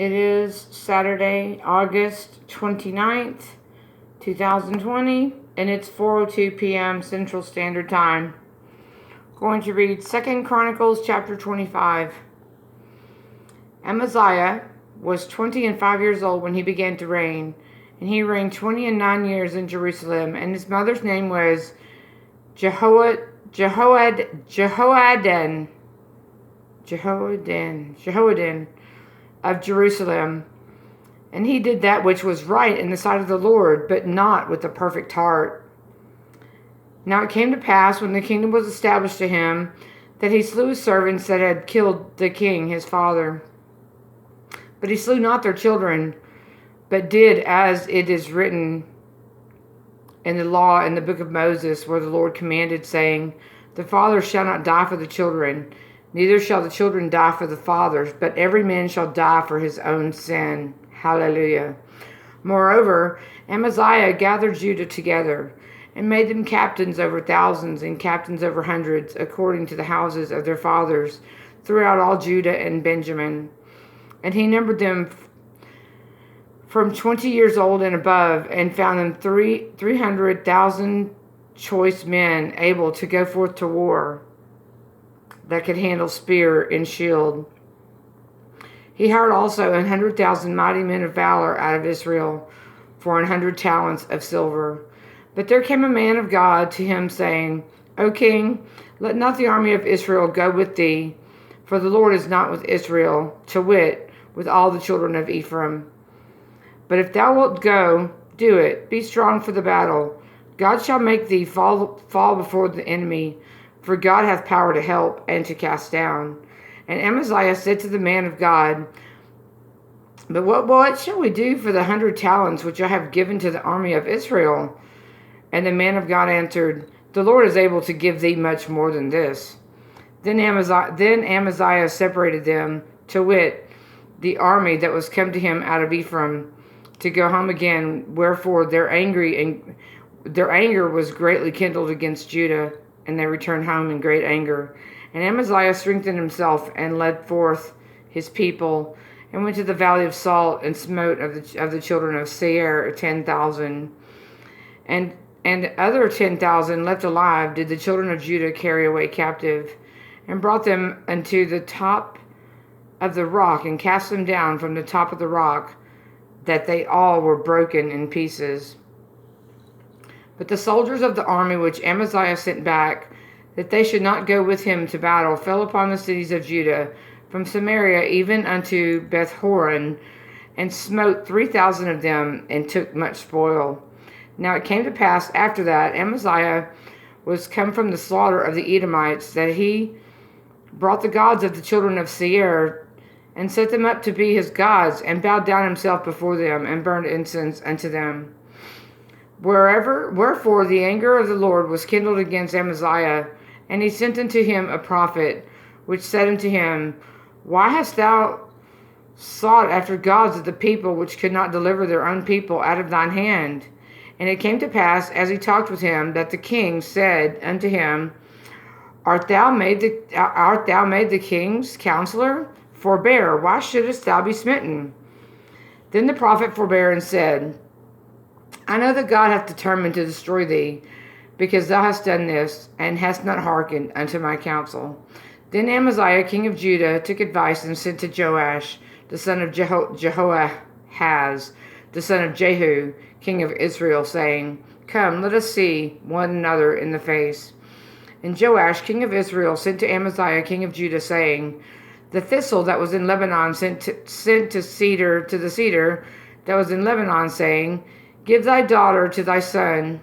It is Saturday, August 29th, 2020, and it's 4:02 p.m. Central Standard Time. Going to read 2 Chronicles Chapter 25. Amaziah was 25 years old when he began to reign, and he reigned 29 years in Jerusalem, and his mother's name was Jehoaddan of Jerusalem. And he did that which was right in the sight of the Lord, but not with a perfect heart. Now it came to pass, when the kingdom was established to him, that he slew his servants that had killed the king his father. But he slew not their children, but did as it is written in the law in the book of Moses, where the Lord commanded, saying, The father shall not die for the children, neither shall the children die for the fathers, but every man shall die for his own sin. Hallelujah. Moreover, Amaziah gathered Judah together, and made them captains over thousands and captains over hundreds, according to the houses of their fathers, throughout all Judah and Benjamin. And he numbered them from 20 years old and above, and found them 300,000 choice men able to go forth to war, that could handle spear and shield. He hired also 100,000 mighty men of valor out of Israel for 100 talents of silver. But there came a man of God to him, saying, O king, let not the army of Israel go with thee, for the Lord is not with Israel, to wit, with all the children of Ephraim. But if thou wilt go, do it. Be strong for the battle. God shall make thee fall before the enemy, for God hath power to help and to cast down. And Amaziah said to the man of God, But what shall we do for the 100 talents which I have given to the army of Israel? And the man of God answered, The Lord is able to give thee much more than this. Then Amaziah separated them, to wit, the army that was come to him out of Ephraim, to go home again. Wherefore their anger was greatly kindled against Judah, and they returned home in great anger. And Amaziah strengthened himself, and led forth his people, and went to the valley of Salt, and smote of the children of Seir 10,000. And other 10,000 left alive did the children of Judah carry away captive, and brought them unto the top of the rock, and cast them down from the top of the rock, that they all were broken in pieces. But the soldiers of the army which Amaziah sent back, that they should not go with him to battle, fell upon the cities of Judah, from Samaria even unto Beth-horon, and smote 3,000 of them, and took much spoil. Now it came to pass after that Amaziah was come from the slaughter of the Edomites, that he brought the gods of the children of Seir, and set them up to be his gods, and bowed down himself before them, and burned incense unto them. Wherefore the anger of the Lord was kindled against Amaziah, and he sent unto him a prophet, which said unto him, Why hast thou sought after gods of the people, which could not deliver their own people out of thine hand? And it came to pass, as he talked with him, that the king said unto him, Art thou made the king's counselor? Forbear, why shouldest thou be smitten? Then the prophet forbare, and said, I know that God hath determined to destroy thee, because thou hast done this, and hast not hearkened unto my counsel. Then Amaziah king of Judah took advice, and sent to Joash the son of Jehoahaz, the son of Jehu, king of Israel, saying, Come, let us see one another in the face. And Joash king of Israel sent to Amaziah king of Judah, saying, The thistle that was in Lebanon sent to the cedar that was in Lebanon, saying, Give thy daughter to my son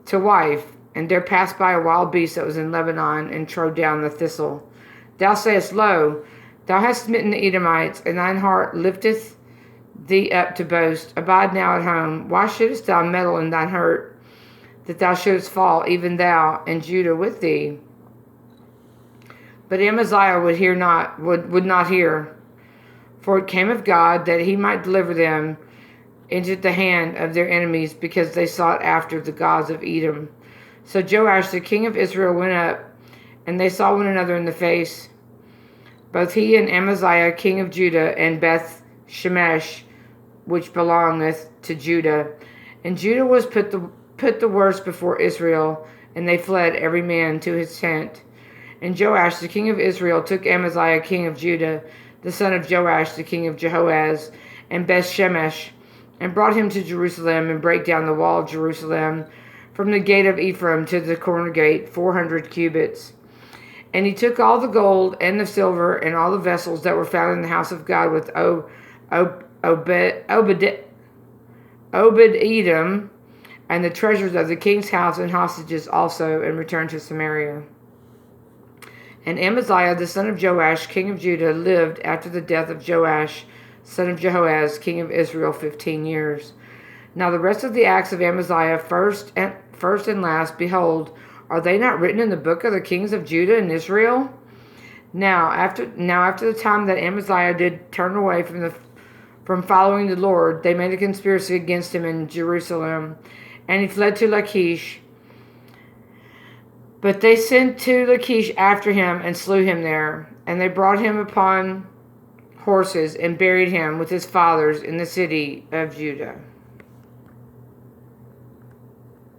to wife. And there passed by a wild beast that was in Lebanon, and trode down the thistle. Thou sayest, Lo, thou hast smitten the Edomites, and thine heart lifteth thee up to boast. Abide now at home. Why shouldest thou meddle in thine hurt, that thou shouldest fall, even thou and Judah with thee? But Amaziah would not hear. For it came of God that he might deliver them into the hand of their enemies, because they sought after the gods of Edom. So Joash the king of Israel went up, and they saw one another in the face. both he and Amaziah king of Judah, and Beth Shemesh, which belongeth to Judah. And Judah was put the worst before Israel, and they fled every man to his tent. And Joash the king of Israel took Amaziah king of Judah, the son of Joash the king of Jehoaz, and Beth Shemesh, and brought him to Jerusalem, and brake down the wall of Jerusalem from the gate of Ephraim to the corner gate, 400 cubits. And he took all the gold and the silver and all the vessels that were found in the house of God with Obed-Edom, and the treasures of the king's house and hostages also, and returned to Samaria. And Amaziah the son of Joash king of Judah lived after the death of Joash son of Jehoaz king of Israel 15 years. Now the rest of the acts of Amaziah, first and last, behold, are they not written in the book of the kings of Judah and Israel? Now after the time that Amaziah did turn away from following the Lord, they made a conspiracy against him in Jerusalem, and he fled to Lachish. But they sent to Lachish after him and slew him there. And they brought him upon horses and buried him with his fathers in the city of Judah.